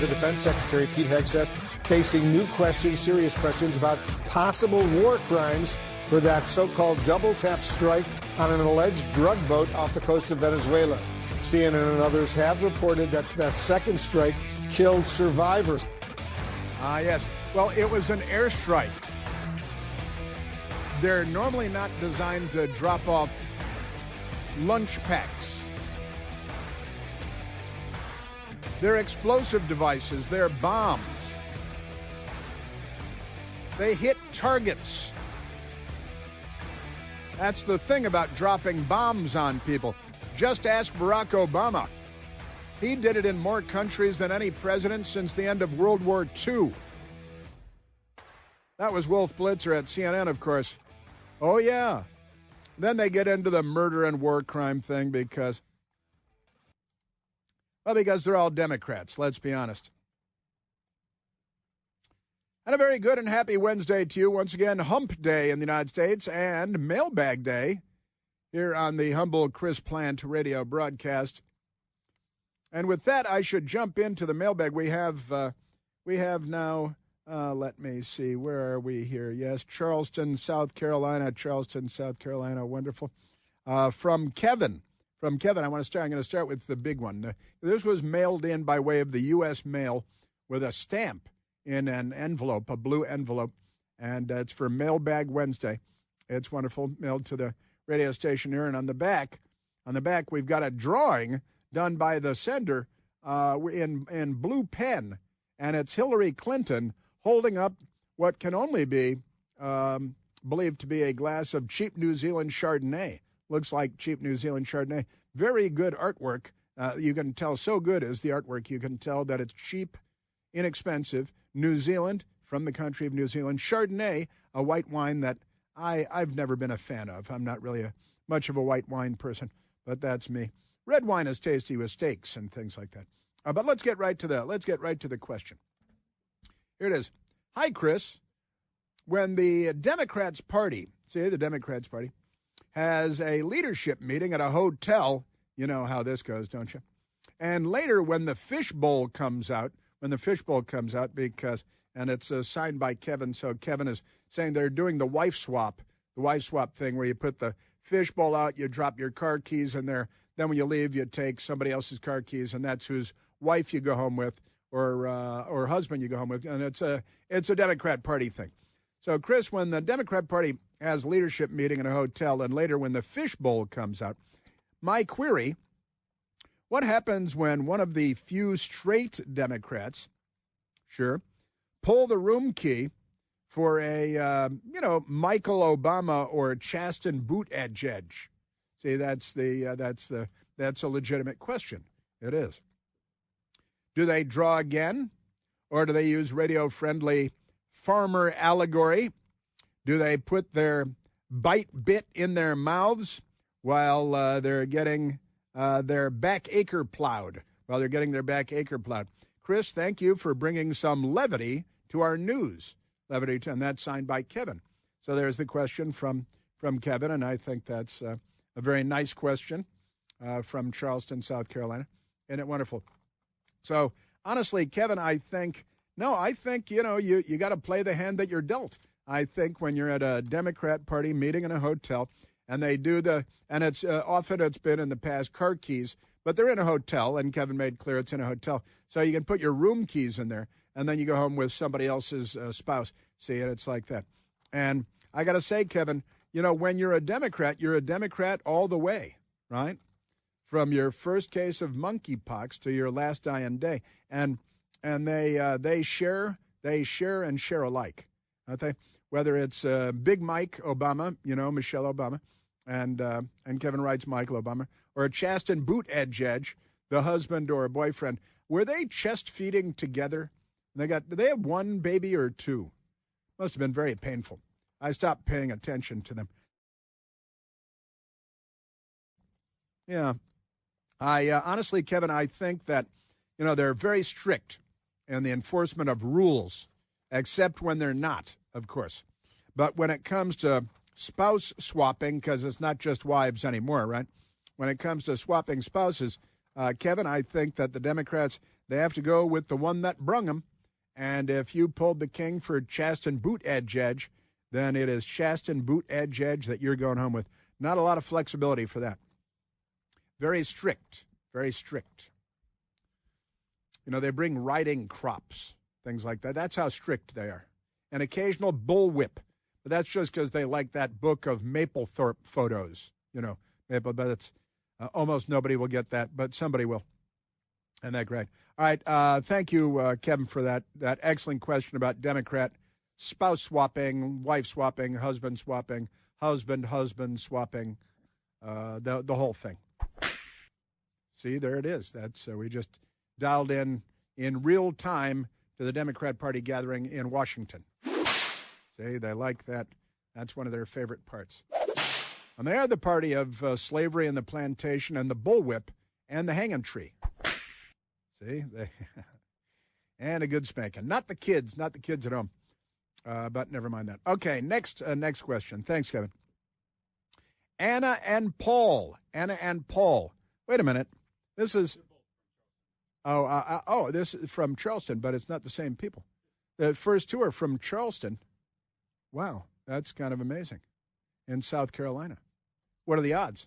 the Defense Secretary, Pete Hegseth, facing new questions, serious questions about possible war crimes for that so-called double-tap strike on an alleged drug boat off the coast of Venezuela. CNN and others have reported that that second strike killed survivors. Yes. Well, it was an airstrike. They're normally not designed to drop off lunch packs. They're explosive devices. They're bombs. They hit targets. That's the thing about dropping bombs on people. Just ask Barack Obama. He did it in more countries than any president since the end of World War II. That was Wolf Blitzer at CNN, of course. Oh, yeah. Then they get into the murder and war crime thing because they're all Democrats, let's be honest. And a very good and happy Wednesday to you. Once again, Hump Day in the United States and Mailbag Day here on the humble Chris Plant radio broadcast. And with that, I should jump into the mailbag. We have now, let me see, where are we here? Yes, Charleston, South Carolina, wonderful. From Kevin, I'm going to start with the big one. This was mailed in by way of the U.S. mail with a stamp in an envelope, a blue envelope, and it's for Mailbag Wednesday. It's wonderful, mailed to the radio station here, and on the back, we've got a drawing done by the sender in blue pen, and it's Hillary Clinton holding up what can only be believed to be a glass of cheap New Zealand Chardonnay. Looks like cheap New Zealand Chardonnay. Very good artwork. You can tell, so good is the artwork, you can tell that it's cheap, inexpensive, New Zealand, from the country of New Zealand. Chardonnay, a white wine that I've never been a fan of. I'm not really much of a white wine person, but that's me. Red wine is tasty with steaks and things like that. But let's get right to the question. Here it is. Hi, Chris. When the Democrats Party has a leadership meeting at a hotel, you know how this goes, don't you? And later when the fishbowl comes out, because, and it's signed by Kevin, so Kevin is saying they're doing the wife swap thing where you put the fishbowl out, you drop your car keys in there, then when you leave, you take somebody else's car keys, and that's whose wife you go home with or husband you go home with, and it's a Democrat Party thing. So, Chris, when the Democrat Party has leadership meeting in a hotel and later when the fishbowl comes out, my query, what happens when one of the few straight Democrats, pull the room key for a, Michael Obama or Chasten Buttigieg? See, that's a legitimate question. It is. Do they draw again, or do they use radio-friendly farmer allegory? Do they put their bite bit in their mouths while they're getting their back acre plowed? Chris, thank you for bringing some levity to our news. And that's signed by Kevin. So there's the question from Kevin, and I think that's a very nice question from Charleston, South Carolina. Isn't it wonderful? So, honestly, Kevin, I think, you got to play the hand that you're dealt. I think when you're at a Democrat Party meeting in a hotel and they do and it's often it's been in the past car keys, but they're in a hotel, and Kevin made clear it's in a hotel. So you can put your room keys in there, and then you go home with somebody else's spouse. See, and it's like that. And I got to say, Kevin, when you're a Democrat all the way, right? From your first case of monkeypox to your last dying day, and they share and share alike, don't they? Whether it's Big Mike Obama, Michelle Obama, and Kevin writes Michael Obama, or Chasten Buttigieg, the husband or boyfriend, were they chest feeding together? Do they have one baby or two? Must have been very painful. I stopped paying attention to them. Yeah. I honestly, Kevin, I think that, they're very strict in the enforcement of rules, except when they're not, of course. But when it comes to spouse swapping, because it's not just wives anymore, right? When it comes to swapping spouses, Kevin, I think that the Democrats, they have to go with the one that brung them. And if you pulled the king for Chasten boot edge, then it is Chasten boot edge that you're going home with. Not a lot of flexibility for that. Very strict, very strict. You know, they bring riding crops, things like that. That's how strict they are. An occasional bullwhip. But that's just because they like that book of Mapplethorpe photos. You know, but it's almost nobody will get that, but somebody will. Isn't that great? All right, thank you, Kevin, for that excellent question about Democrat spouse swapping, wife swapping, husband swapping, husband swapping, the whole thing. See, there it is. That's we just dialed in real time to the Democrat Party gathering in Washington. See, they like that. That's one of their favorite parts. And they are the party of slavery and the plantation and the bullwhip and the hanging tree. See, and a good spanking. Not the kids at home. But never mind that. Okay, next question. Thanks, Kevin. Anna and Paul. Wait a minute. This is this is from Charleston, but it's not the same people. The first two are from Charleston. Wow, that's kind of amazing. In South Carolina. What are the odds?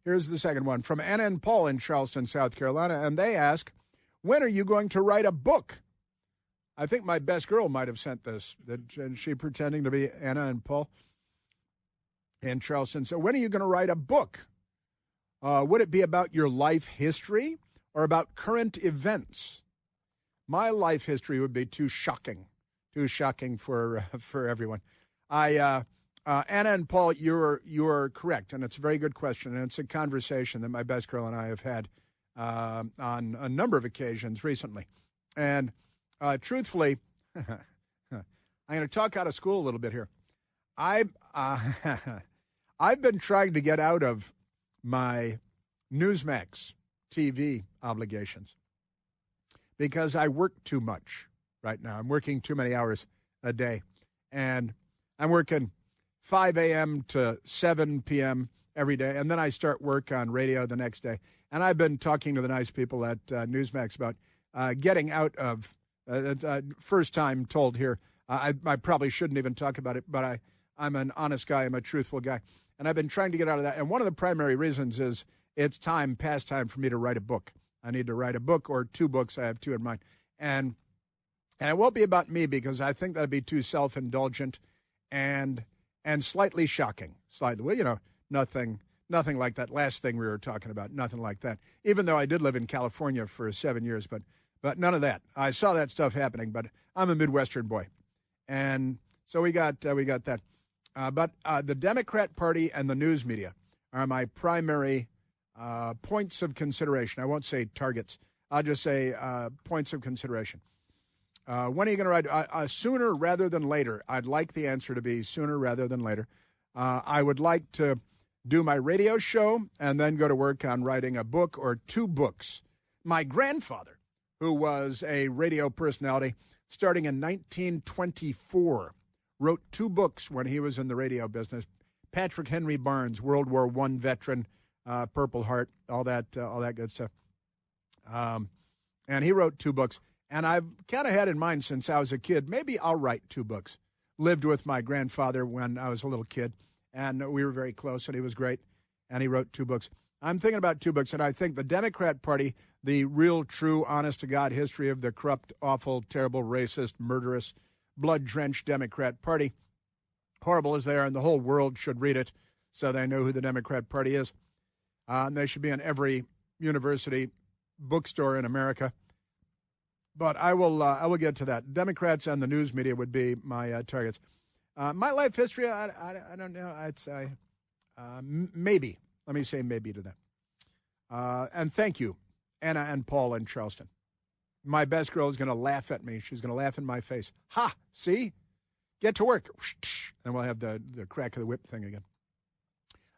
Here's the second one from Anna and Paul in Charleston, South Carolina, and they ask, when are you going to write a book? I think my best girl might have sent this. And she pretending to be Anna and Paul in Charleston. So when are you going to write a book? Would it be about your life history or about current events? My life history would be too shocking for everyone. Anna and Paul, you're correct, and it's a very good question, and it's a conversation that my best girl and I have had on a number of occasions recently. And truthfully, I'm going to talk out of school a little bit here. I've been trying to get out of my Newsmax TV obligations because I work too much right now. I'm working too many hours a day, and I'm working 5 a.m. to 7 p.m. every day, and then I start work on radio the next day. And I've been talking to the nice people at Newsmax about getting out of, first time told here, I probably shouldn't even talk about it, but I'm an honest guy, I'm a truthful guy, and I've been trying to get out of that. And one of the primary reasons is it's past time for me to write a book. I need to write a book or two books. I have two in mind. And it won't be about me because I think that'd be too self-indulgent and slightly shocking. Slightly, well, you know, nothing like that last thing we were talking about, nothing like that. Even though I did live in California for 7 years, but none of that. I saw that stuff happening, but I'm a Midwestern boy. And so we got that. But the Democrat Party and the news media are my primary points of consideration. I won't say targets. I'll just say points of consideration. When are you going to write? Sooner rather than later. I'd like the answer to be sooner rather than later. I would like to do my radio show and then go to work on writing a book or two books. My grandfather, who was a radio personality starting in 1924, wrote two books when he was in the radio business. Patrick Henry Barnes, World War I veteran, Purple Heart, all that good stuff. And he wrote two books. And I've kind of had in mind since I was a kid, maybe I'll write two books. Lived with my grandfather when I was a little kid, and we were very close, and he was great, and he wrote two books. I'm thinking about two books, and I think the Democrat Party, the real, true, honest-to-God history of the corrupt, awful, terrible, racist, murderous, blood-drenched Democrat Party, horrible as they are, and the whole world should read it so they know who the Democrat Party is. And they should be in every university bookstore in America. But I will get to that. Democrats and the news media would be my targets. My life history, I don't know. I'd say maybe. Let me say maybe to that. And thank you, Anna and Paul in Charleston. My best girl is going to laugh at me. She's going to laugh in my face. Ha! See? Get to work. And we'll have the crack of the whip thing again.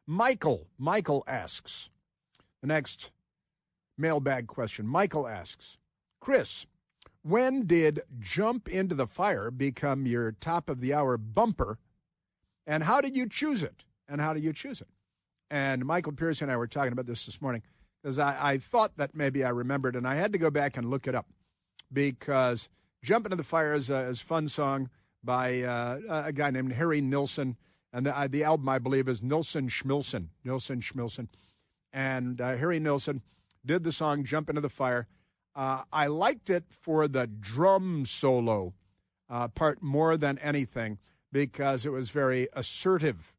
Michael asks, the next mailbag question. Michael asks, Chris, when did Jump into the Fire become your top of the hour bumper, and how did you choose it? And Michael Pierce and I were talking about this morning, because I thought that maybe I remembered, and I had to go back and look it up because Jump Into the Fire is a fun song by a guy named Harry Nilsson, and the album, I believe, is Nilsson Schmilsson. And Harry Nilsson did the song Jump Into the Fire. I liked it for the drum solo part more than anything because it was very assertive,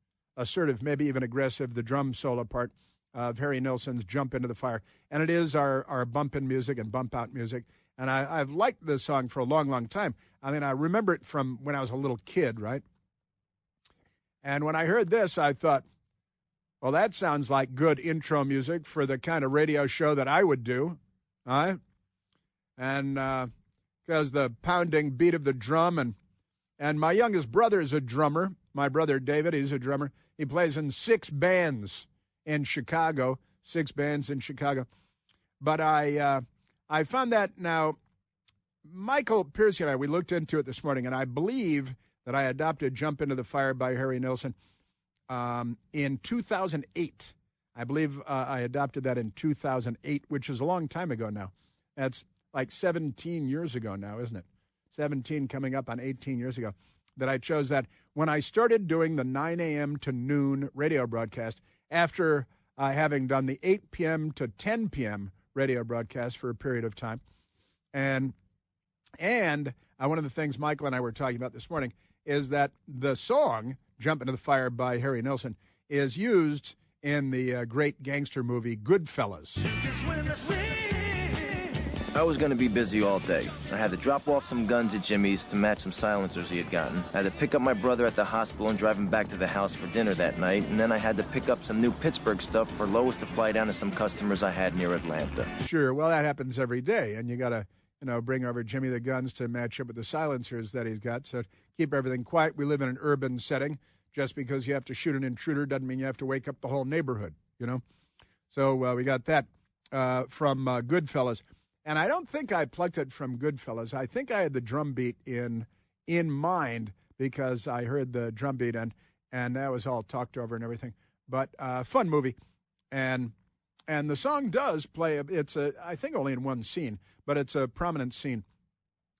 maybe even aggressive, the drum solo part of Harry Nilsson's Jump Into the Fire. And it is our bump-in music and bump-out music. And I've liked this song for a long, long time. I mean, I remember it from when I was a little kid, right? And when I heard this, I thought, well, that sounds like good intro music for the kind of radio show that I would do, right? And because the pounding beat of the drum, and my youngest brother is a drummer. My brother David, he's a drummer. He plays in 6 bands in Chicago, 6 bands in Chicago. But I found that now, Michael Piercy and I, we looked into it this morning, and I believe that I adopted Jump Into the Fire by Harry Nilsson in 2008. I believe I adopted that in 2008, which is a long time ago now. That's like 17 years ago now, isn't it? 17 coming up on 18 years ago that I chose that. When I started doing the 9 a.m. to noon radio broadcast, after having done the 8 p.m. to 10 p.m. radio broadcast for a period of time. And one of the things Michael and I were talking about this morning is that the song Jump Into the Fire by Harry Nilsson is used in the great gangster movie Goodfellas. I was going to be busy all day. I had to drop off some guns at Jimmy's to match some silencers he had gotten. I had to pick up my brother at the hospital and drive him back to the house for dinner that night. And then I had to pick up some new Pittsburgh stuff for Lois to fly down to some customers I had near Atlanta. Sure, well, that happens every day. And you got to, bring over Jimmy the guns to match up with the silencers that he's got. So keep everything quiet. We live in an urban setting. Just because you have to shoot an intruder doesn't mean you have to wake up the whole neighborhood, So we got that from Goodfellas. And I don't think I plucked it from Goodfellas. I think I had the drum beat in mind because I heard the drum beat and that was all talked over and everything. But fun movie. And the song does play, I think only in one scene, but it's a prominent scene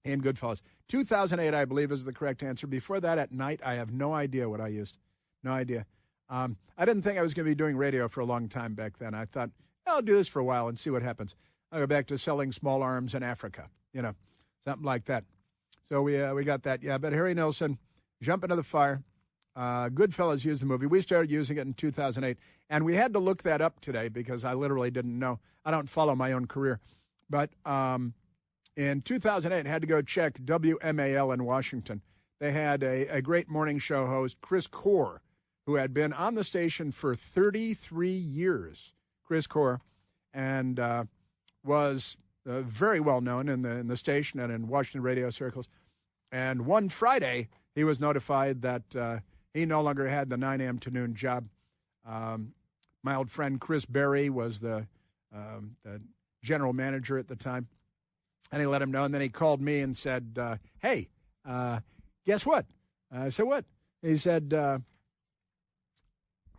in Goodfellas. 2008, I believe, is the correct answer. Before that, at night, I have no idea what I used. No idea. I didn't think I was going to be doing radio for a long time back then. I thought, I'll do this for a while and see what happens. I'll go back to selling small arms in Africa, something like that. So we got that. Yeah, but Harry Nilsson, Jump Into the Fire. Goodfellas used the movie. We started using it in 2008. And we had to look that up today because I literally didn't know. I don't follow my own career. But in 2008, I had to go check WMAL in Washington. They had a great morning show host, Chris Core, who had been on the station for 33 years. Chris Core, and was very well known in the station and in Washington radio circles. And one Friday, he was notified that he no longer had the 9 a.m. to noon job. My old friend Chris Berry was the general manager at the time, and he let him know. And then he called me and said, hey, guess what? I said, what? He said,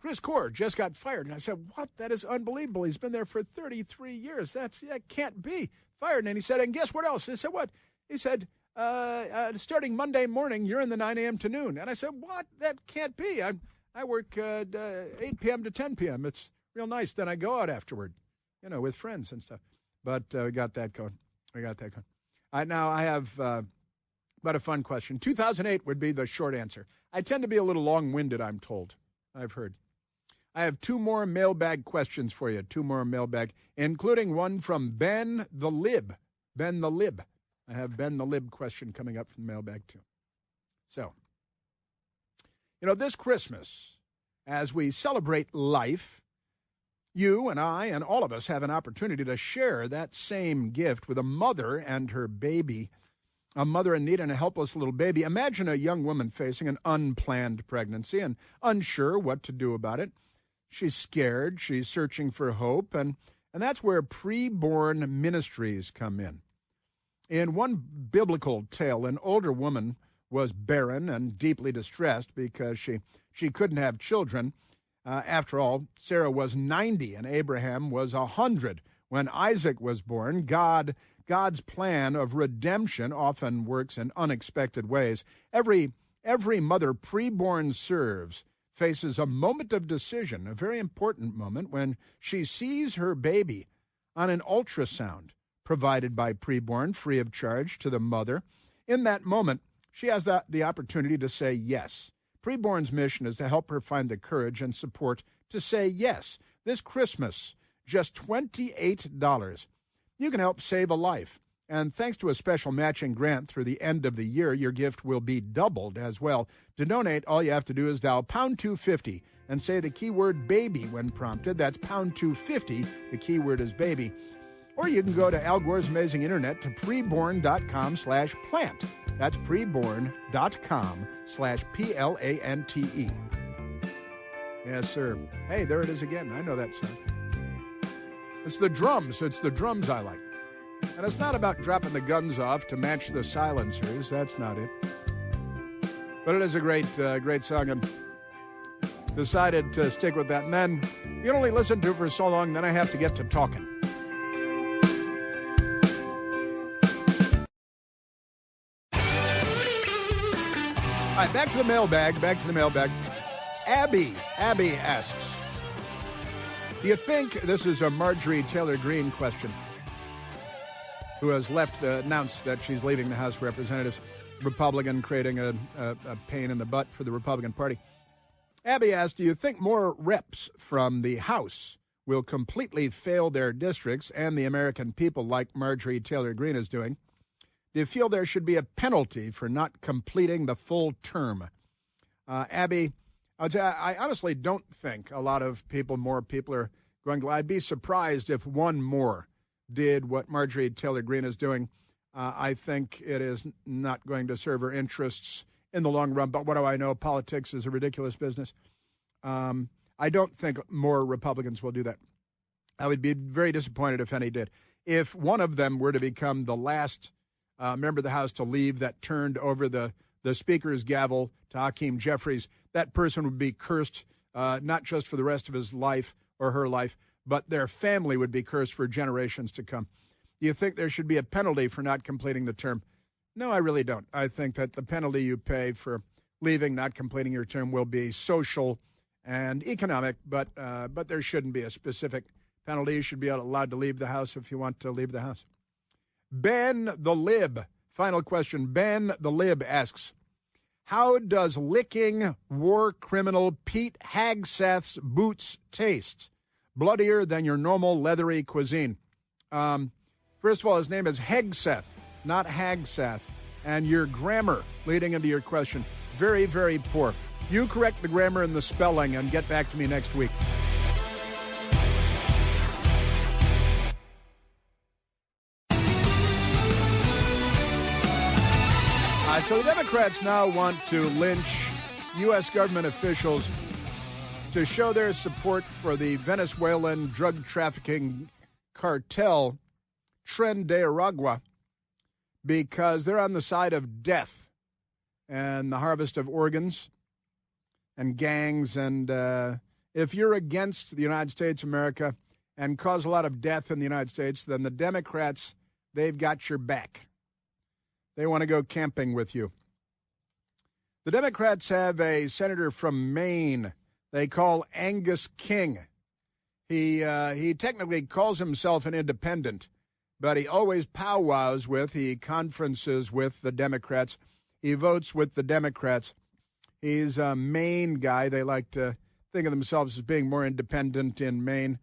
Chris Core just got fired. And I said, what? That is unbelievable. He's been there for 33 years. That can't be fired. And he said, and guess what else? I said, what? He said, starting Monday morning, you're in the 9 a.m. to noon. And I said, what? That can't be. I work 8 p.m. to 10 p.m. It's real nice. Then I go out afterward, with friends and stuff. But we got that going. Now I have but a fun question. 2008 would be the short answer. I tend to be a little long-winded, I'm told. I've heard. I have 2 more mailbag questions for you, 2 more mailbag, including one from Ben the Lib. Ben the Lib. I have Ben the Lib question coming up from the mailbag, too. So, this Christmas, as we celebrate life, you and I and all of us have an opportunity to share that same gift with a mother and her baby, a mother in need and a helpless little baby. Imagine a young woman facing an unplanned pregnancy and unsure what to do about it. She's scared. She's searching for hope. And that's where preborn ministries come in. In one biblical tale, an older woman was barren and deeply distressed because she couldn't have children. After all, Sarah was 90 and Abraham was 100 when Isaac was born. God's plan of redemption often works in unexpected ways. Every mother preborn serves faces a moment of decision, a very important moment, when she sees her baby on an ultrasound provided by preborn, free of charge to the mother. In that moment, she has the opportunity to say yes. Preborn's mission is to help her find the courage and support to say yes. This Christmas, just $28. You can help save a life. And thanks to a special matching grant through the end of the year, your gift will be doubled as well. To donate, all you have to do is dial pound 250 and say the keyword baby when prompted. That's pound 250. The keyword is baby. Or you can go to Al Gore's amazing internet to preborn.com/plant. That's preborn.com/PLANTE. Yes, sir. Hey, there it is again. I know that song. It's the drums. It's the drums I like. And it's not about dropping the guns off to match the silencers. That's not it. But it is a great song, and decided to stick with that. And then you can only listen to it for so long, then I have to get to talking. All right, back to the mailbag. Abby asks, do you think, this is a Marjorie Taylor Greene question, who has announced that she's leaving the House of Representatives, Republican, creating a pain in the butt for the Republican Party. Abby asked, do you think more reps from the House will completely fail their districts and the American people like Marjorie Taylor Greene is doing? Do you feel there should be a penalty for not completing the full term? Abby, I honestly don't think more people are going to. I'd be surprised if one more did what Marjorie Taylor Greene is doing. I think it is not going to serve her interests in the long run. But what do I know? Politics is a ridiculous business. I don't think more Republicans will do that. I would be very disappointed if any did. If one of them were to become the last member of the House to leave that turned over the Speaker's gavel to Hakeem Jeffries, that person would be cursed, not just for the rest of his life or her life, but their family would be cursed for generations to come. Do you think there should be a penalty for not completing the term? No, I really don't. I think that the penalty you pay for leaving, not completing your term, will be social and economic, but there shouldn't be a specific penalty. You should be allowed to leave the House if you want to leave the House. Ben the Lib, final question. Ben the Lib asks, how does licking war criminal Pete Hegseth's boots taste? Bloodier than your normal leathery cuisine. First of all, his name is Hegseth, not Hagseth. And your grammar leading into your question, very, very poor. You correct the grammar and the spelling and get back to me next week. So the Democrats now want to lynch U.S. government officials to show their support for the Venezuelan drug trafficking cartel, Tren de Aragua, because they're on the side of death and the harvest of organs and gangs. And if you're against the United States of America and cause a lot of death in the United States, then the Democrats, they've got your back. They want to go camping with you. The Democrats have a senator from Maine they call Angus King. He technically calls himself an independent, but he always powwows he conferences with the Democrats. He votes with the Democrats. He's a Maine guy. They like to think of themselves as being more independent in Maine.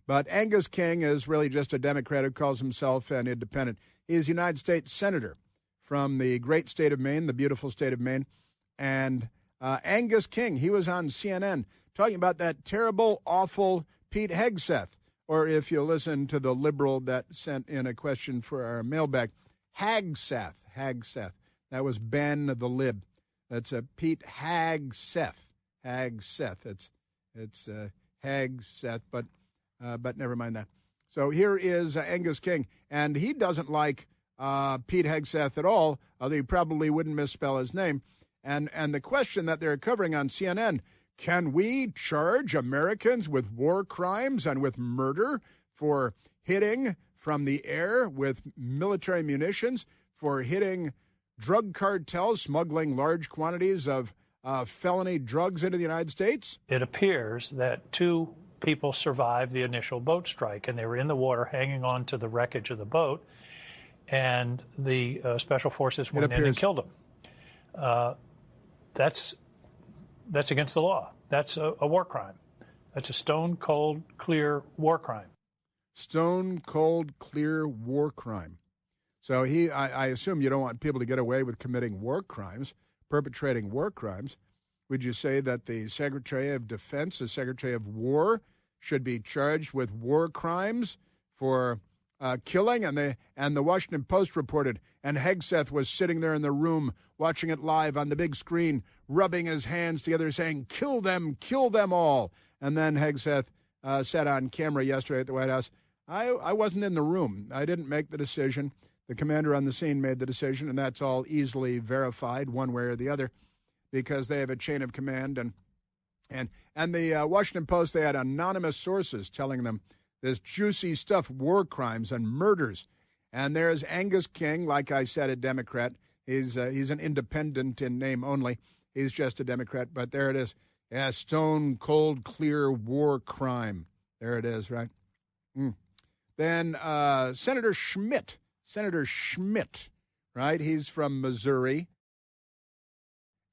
But Angus King is really just a Democrat who calls himself an independent. He's a United States Senator from the great state of Maine, the beautiful state of Maine. And Angus King, he was on CNN talking about that terrible, awful Pete Hegseth. Or if you listen to the liberal that sent in a question for our mailbag, Hagseth. That was Ben the Lib. That's a Pete Hegseth. It's Hegseth, but never mind that. So here is Angus King, and he doesn't like Pete Hegseth at all, although he probably wouldn't misspell his name. And the question that they're covering on CNN Can we charge Americans with war crimes and with murder for hitting from the air with military munitions, for hitting drug cartels smuggling large quantities of felony drugs into the United States? It appears that 2 people survived the initial boat strike, and they were in the water hanging on to the wreckage of the boat, and the special forces went in and killed them. That's against the law. That's a war crime. That's a stone cold, clear war crime. Stone cold, clear war crime. So I assume you don't want people to get away with committing war crimes, perpetrating war crimes. Would you say that the Secretary of Defense, the Secretary of War, should be charged with war crimes for killing? And the Washington Post reported, and Hegseth was sitting there in the room watching it live on the big screen, rubbing his hands together, saying, kill them all. And then Hegseth said on camera yesterday at the White House, I wasn't in the room. I didn't make the decision. The commander on the scene made the decision, and that's all easily verified one way or the other because they have a chain of command. And the Washington Post, they had anonymous sources telling them this juicy stuff, war crimes and murders. And there's Angus King, like I said, a Democrat. He's an independent in name only. He's just a Democrat, but there it is. Yeah, stone cold, clear war crime. There it is, right? Then Senator Schmidt, right? He's from Missouri.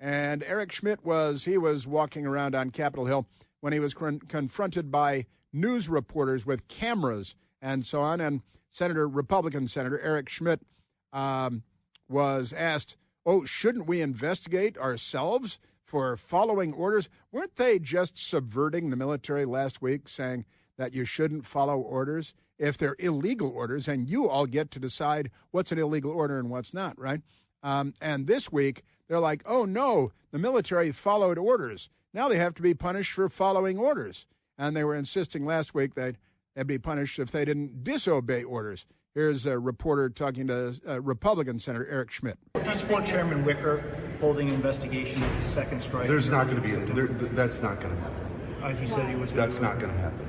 And Eric Schmidt was walking around on Capitol Hill when he was confronted by news reporters with cameras and so on. And Republican Senator Eric Schmidt was asked, shouldn't we investigate ourselves for following orders? Weren't they just subverting the military last week, saying that you shouldn't follow orders if they're illegal orders, and you all get to decide what's an illegal order and what's not, right? And this week, they're like, oh, no, the military followed orders. Now they have to be punished for following orders. And they were insisting last week that they'd be punished if they didn't disobey orders. Here's a reporter talking to Republican Senator Eric Schmidt. Is Floor Chairman Wicker holding an investigation of the second strike? There's not going to be. That's not going to happen. He said he was. That's not going to happen.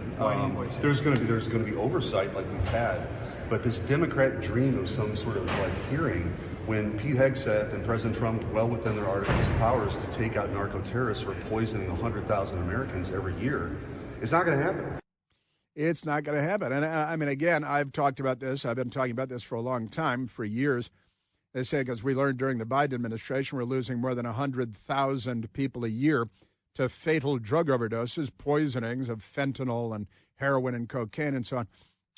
There's going to be oversight like we've had, but this Democrat dream of some sort of hearing when Pete Hegseth and President Trump, well within their articles of powers to take out narco-terrorists for poisoning 100,000 Americans every year, it's not going to happen. It's not going to happen. And I mean, again, I've talked about this. I've been talking about this for a long time, for years. They say because we learned during the Biden administration, we're losing more than 100,000 people a year to fatal drug overdoses, poisonings of fentanyl and heroin and cocaine and so on.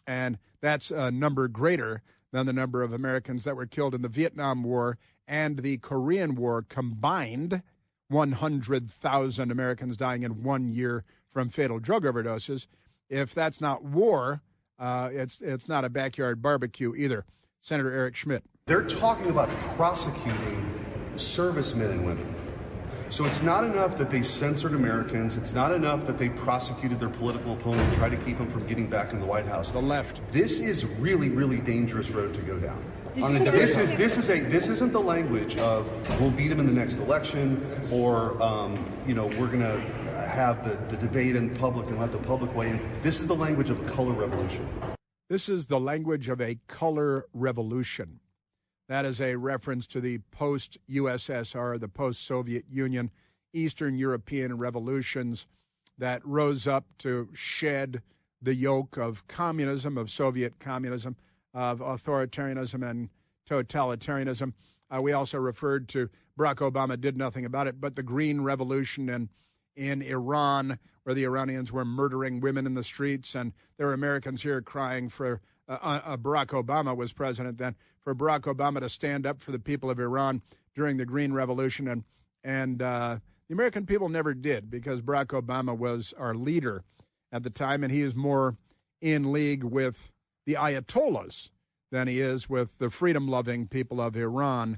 And that's a number greater than the number of Americans that were killed in the Vietnam War and the Korean War combined. 100,000 Americans dying in 1 year from fatal drug overdoses. If that's not war, it's not a backyard barbecue either. Senator Eric Schmidt. They're talking about prosecuting servicemen and women. So it's not enough that they censored Americans. It's not enough that they prosecuted their political opponent and tried to keep them from getting back in the White House. The left. This is really, really dangerous road to go down. This isn't the language of we'll beat him in the next election or we're going to have the debate in public and let the public weigh in. This is the language of a color revolution. This is the language of a color revolution. That is a reference to the post-USSR, the post-Soviet Union, Eastern European revolutions that rose up to shed the yoke of communism, of Soviet communism, of authoritarianism and totalitarianism. We also referred to Barack Obama did nothing about it, but the Green Revolution in Iran, where the Iranians were murdering women in the streets, and there were Americans here crying for Barack Obama was president then, for Barack Obama to stand up for the people of Iran during the Green Revolution. And the American people never did because Barack Obama was our leader at the time, and he is more in league with the Ayatollahs than he is with the freedom-loving people of Iran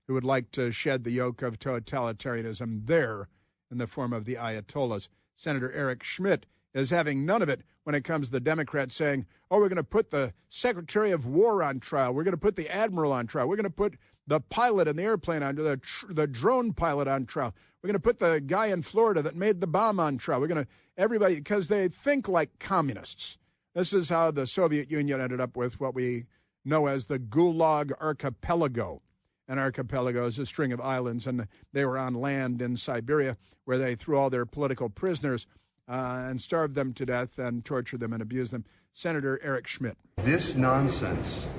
who would like to shed the yoke of totalitarianism there in the form of the Ayatollahs. Senator Eric Schmidt is having none of it when it comes to the Democrats saying, oh, we're going to put the Secretary of War on trial. We're going to put the Admiral on trial. We're going to put the pilot in the airplane on the drone pilot on trial. We're going to put the guy in Florida that made the bomb on trial. We're going to everybody because they think like communists. This is how the Soviet Union ended up with what we know as the Gulag Archipelago. An archipelago is a string of islands, and they were on land in Siberia where they threw all their political prisoners and starved them to death and tortured them and abused them. Senator Eric Schmidt. This nonsense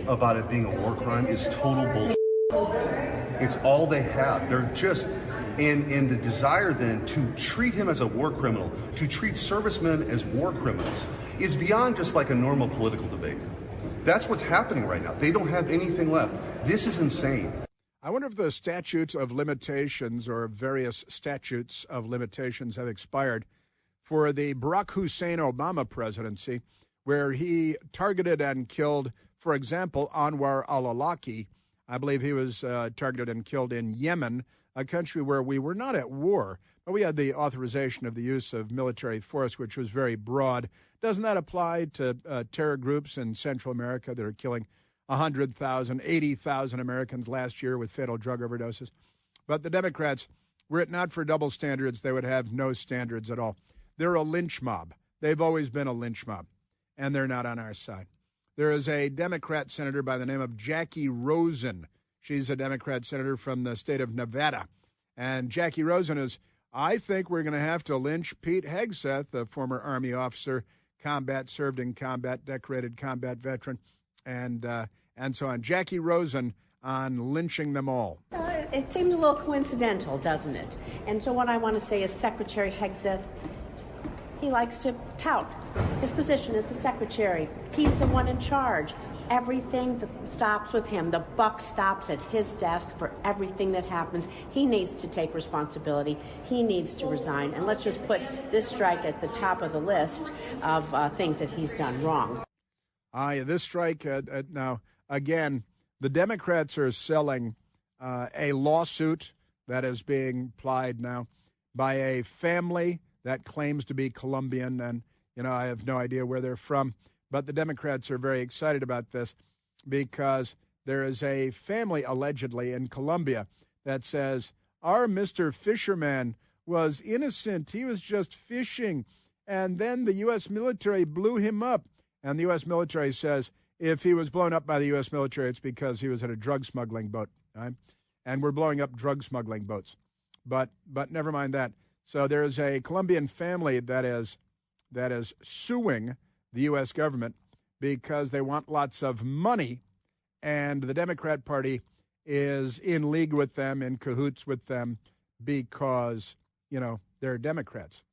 about it being a war crime is total bullshit. It's all they have. They're just, and the desire then to treat him as a war criminal, to treat servicemen as war criminals, is beyond just like a normal political debate. That's what's happening right now. They don't have anything left. This is insane. I wonder if the statutes of limitations or various statutes of limitations have expired for the Barack Hussein Obama presidency, where he targeted and killed, for example, Anwar al-Awlaki. I believe he was targeted and killed in Yemen, a country where we were not at war, but we had the authorization of the use of military force, which was very broad. Doesn't that apply to terror groups in Central America that are killing 100,000, 80,000 Americans last year with fatal drug overdoses? But the Democrats, were it not for double standards, they would have no standards at all. They're a lynch mob. They've always been a lynch mob, and they're not on our side. There is a Democrat senator by the name of Jackie Rosen. She's a Democrat senator from the state of Nevada. And Jackie Rosen is, I think we're going to have to lynch Pete Hegseth, a former Army officer, served in combat, decorated combat veteran, and so on. Jackie Rosen on lynching them all. It seems a little coincidental, doesn't it? And so what I want to say is Secretary Hegseth, he likes to tout his position as the secretary. He's the one in charge. Everything stops with him. The buck stops at his desk for everything that happens. He needs to take responsibility. He needs to resign. And let's just put this strike at the top of the list of things that he's done wrong. This strike, now, again, the Democrats are selling a lawsuit that is being plied now by a family that claims to be Colombian. And, I have no idea where they're from. But the Democrats are very excited about this because there is a family allegedly in Colombia that says, our Mr. Fisherman was innocent. He was just fishing. And then the U.S. military blew him up. And the U.S. military says if he was blown up by the U.S. military, it's because he was at a drug smuggling boat. Right? And we're blowing up drug smuggling boats. But never mind that. So there is a Colombian family that is suing the U.S. government because they want lots of money, and the Democrat Party is in league with them, in cahoots with them, because, they're Democrats.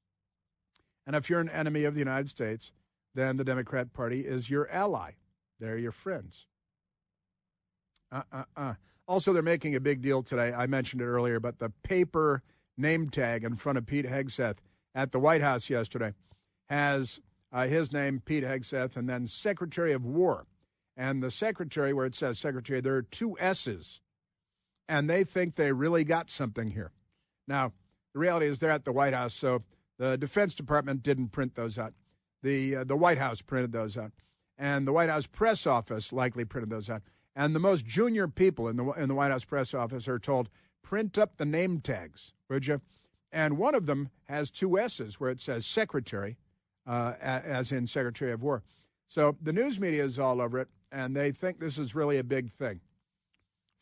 And if you're an enemy of the United States, then the Democrat Party is your ally. They're your friends. Also, they're making a big deal today. I mentioned it earlier, but the paper name tag in front of Pete Hegseth at the White House yesterday has his name, Pete Hegseth, and then Secretary of War. And the secretary, where it says secretary, there are two S's. And they think they really got something here. Now, the reality is they're at the White House, so the Defense Department didn't print those out. The White House printed those out. And the White House press office likely printed those out. And the most junior people in the White House press office are told, print up the name tags, would you? And one of them has two S's where it says secretary, as in Secretary of War. So the news media is all over it, and they think this is really a big thing.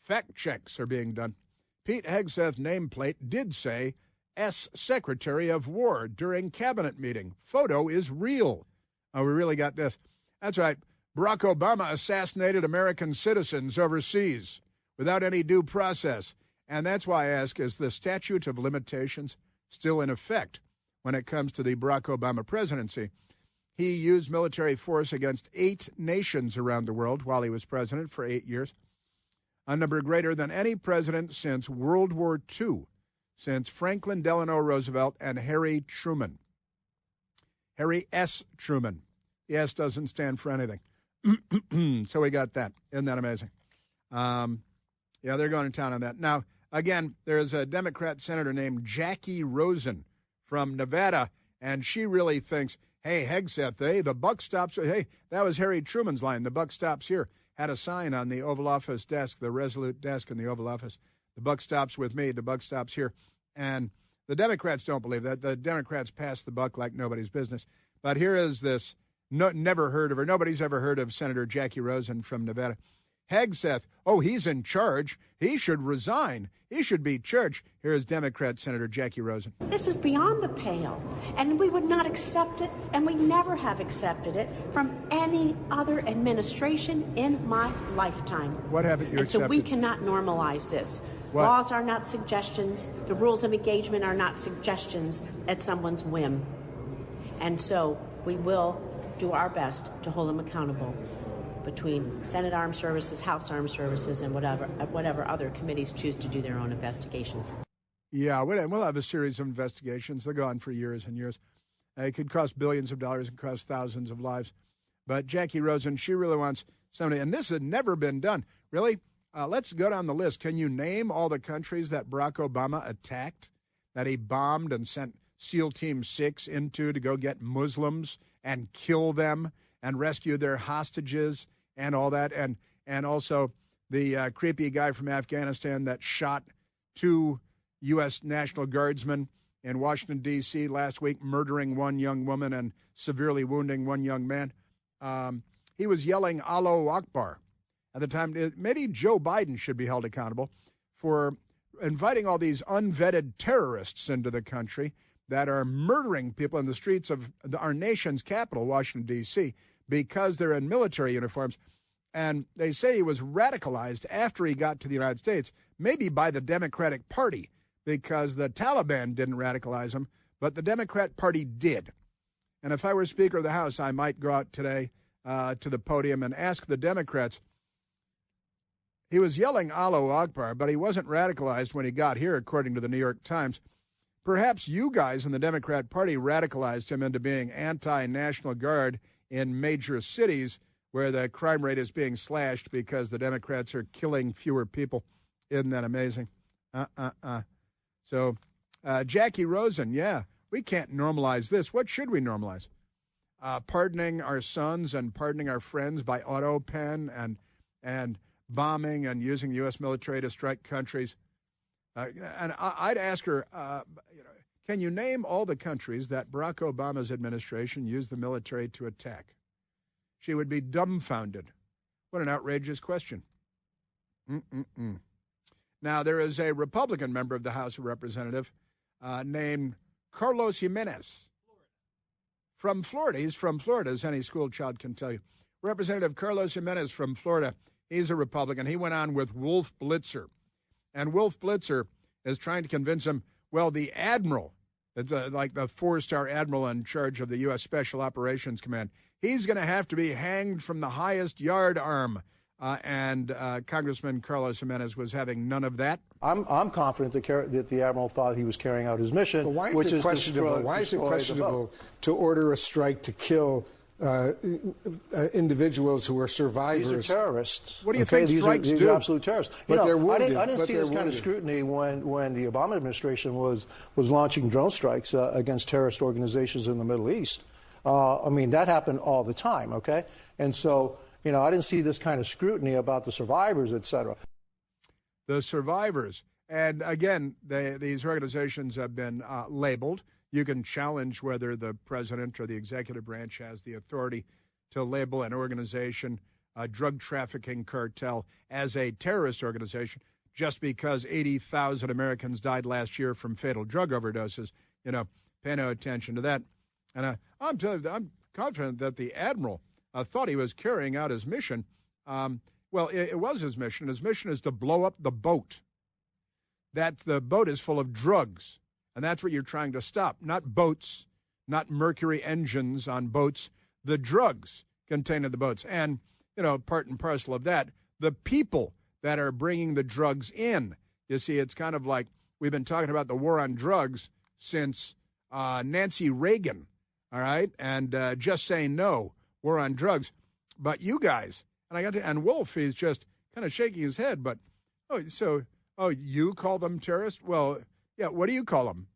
Fact checks are being done. Pete Hegseth nameplate did say S. Secretary of War during cabinet meeting. Photo is real. Oh, we really got this. That's right. Barack Obama assassinated American citizens overseas without any due process. And that's why I ask, is the statute of limitations still in effect when it comes to the Barack Obama presidency? He used military force against 8 nations around the world while he was president for 8 years, a number greater than any president since World War II, since Franklin Delano Roosevelt and Harry Truman. Harry S. Truman. The S doesn't stand for anything. So we got that. Isn't that amazing? Yeah, they're going to town on that. Now, again, there's a Democrat senator named Jackie Rosen from Nevada, and she really thinks Hey, Hegseth, the buck stops. Hey, that was Harry Truman's line. The buck stops here. Had a sign on the Oval Office desk, the Resolute desk in the Oval Office. The buck stops with me. The buck stops here. And the Democrats don't believe that. The Democrats pass the buck like nobody's business. But here is this, never heard of her. Nobody's ever heard of Senator Jackie Rosen from Nevada. Hegseth, he's in charge. He should resign. He should be charged. Here is Democrat Senator Jackie Rosen. This is beyond the pale, and we would not accept it, and we never have accepted it from any other administration in my lifetime. What haven't you accepted? So we cannot normalize this. What? Laws are not suggestions. The rules of engagement are not suggestions at someone's whim. And so we will do our best to hold them accountable between Senate Armed Services, House Armed Services, and whatever other committees choose to do their own investigations. Yeah, we'll have a series of investigations. They'll go on for years and years. It could cost billions of dollars and cost thousands of lives. But Jackie Rosen, she really wants somebody, and this had never been done. Really? Let's go down the list. Can you name all the countries that Barack Obama attacked, that he bombed and sent SEAL Team 6 into to go get Muslims and kill them and rescue their hostages and all that? And also the creepy guy from Afghanistan that shot 2 U.S. National Guardsmen in Washington, D.C. last week, murdering one young woman and severely wounding one young man. He was yelling Allahu Akbar at the time. Maybe Joe Biden should be held accountable for inviting all these unvetted terrorists into the country that are murdering people in the streets of our nation's capital, Washington, D.C., because they're in military uniforms. And they say he was radicalized after he got to the United States, maybe by the Democratic Party, because the Taliban didn't radicalize him, but the Democrat Party did. And if I were Speaker of the House, I might go out today to the podium and ask the Democrats. He was yelling Allahu Akbar, but he wasn't radicalized when he got here, according to the New York Times. Perhaps you guys in the Democrat Party radicalized him into being anti-National Guard in major cities where the crime rate is being slashed because the Democrats are killing fewer people. Isn't that amazing? So, Jackie Rosen, yeah, we can't normalize this. What should we normalize? Pardoning our sons and pardoning our friends by auto pen and bombing and using the U.S. military to strike countries. And I'd ask her, can you name all the countries that Barack Obama's administration used the military to attack? She would be dumbfounded. What an outrageous question. Now, there is a Republican member of the House of Representatives named Carlos Jimenez from Florida. He's from Florida, as any school child can tell you. Representative Carlos Jimenez from Florida. He's a Republican. He went on with Wolf Blitzer. And Wolf Blitzer is trying to convince him, well, the admiral, it's like the 4-star admiral in charge of the U.S. Special Operations Command, he's going to have to be hanged from the highest yard arm. And Congressman Carlos Jimenez was having none of that. I'm confident that the admiral thought he was carrying out his mission, but why is which it is questionable? Why is it questionable to order a strike to kill individuals who are survivors? These are terrorists. What do you think strikes do? These are absolute terrorists. But they're wounded. I didn't see this kind of scrutiny when the Obama administration was launching drone strikes against terrorist organizations in the Middle East. That happened all the time, okay? And so, I didn't see this kind of scrutiny about the survivors, et cetera. The survivors. And again, these organizations have been labeled. You can challenge whether the president or the executive branch has the authority to label an organization, a drug trafficking cartel, as a terrorist organization just because 80,000 Americans died last year from fatal drug overdoses. Pay no attention to that. And I'm confident that the admiral thought he was carrying out his mission. It was his mission. His mission is to blow up the boat. That the boat is full of drugs. And that's what you're trying to stop. Not boats, not Mercury engines on boats, the drugs contained in the boats. And, part and parcel of that, the people that are bringing the drugs in. You see, it's kind of like we've been talking about the war on drugs since Nancy Reagan, all right? And just saying no, war on drugs. But you guys, and Wolf, he's just kind of shaking his head, but, you call them terrorists? Well, yeah, what do you call them?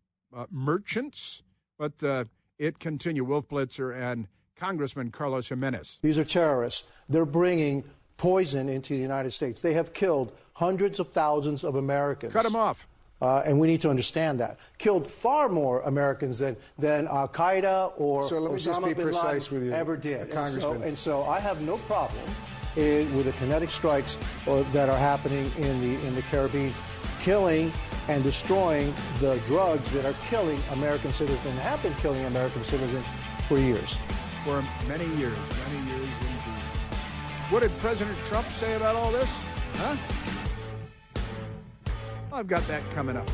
Merchants? But it continue. Wolf Blitzer and Congressman Carlos Jimenez. These are terrorists. They're bringing poison into the United States. They have killed hundreds of thousands of Americans. Cut them off. And we need to understand that. Killed far more Americans than Al-Qaeda or so let me Osama just be bin precise Laden with you, ever did. Congressman. And so I have no problem with the kinetic strikes that are happening in the Caribbean, killing and destroying the drugs that are killing American citizens and have been killing American citizens for years. For many years indeed. What did President Trump say about all this? Huh? I've got that coming up.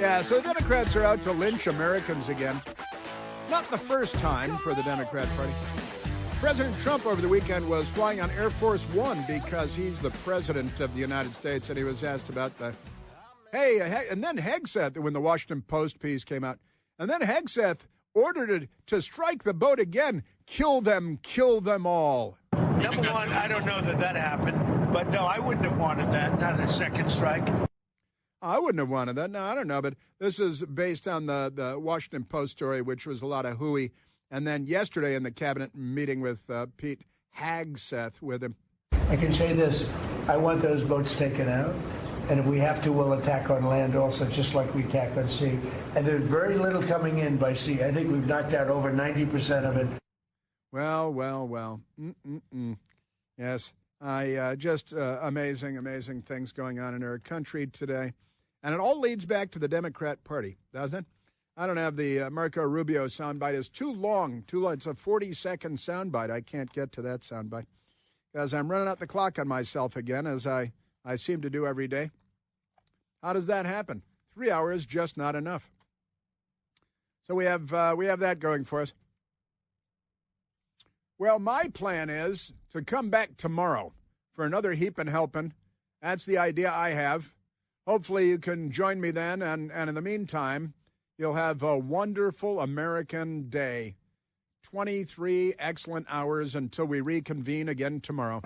Yeah, so the Democrats are out to lynch Americans again. Not the first time for the Democrat Party. President Trump over the weekend was flying on Air Force One because he's the president of the United States, and he was asked about the... Hey, and then Hegseth, when the Washington Post piece came out, and then Hegseth ordered it to strike the boat again. Kill them all. Number one, I don't know that happened, but no, I wouldn't have wanted that, not a second strike. I wouldn't have wanted that. No, I don't know, but this is based on the Washington Post story, which was a lot of hooey. And then yesterday in the cabinet meeting with Pete Hegseth with him. I can say this, I want those boats taken out. And if we have to, we'll attack on land also, just like we attack on sea. And there's very little coming in by sea. I think we've knocked out over 90% of it. Well. Yes, just amazing things going on in our country today. And it all leads back to the Democrat Party, doesn't it? I don't have the Marco Rubio soundbite. It's too long. It's a 40-second soundbite. I can't get to that soundbite because I'm running out the clock on myself again, as I seem to do every day. How does that happen? 3 hours, just not enough. So we have that going for us. Well, my plan is to come back tomorrow for another Heapin' Helpin'. That's the idea I have. Hopefully you can join me then, and in the meantime, you'll have a wonderful American day. 23 excellent hours until we reconvene again tomorrow.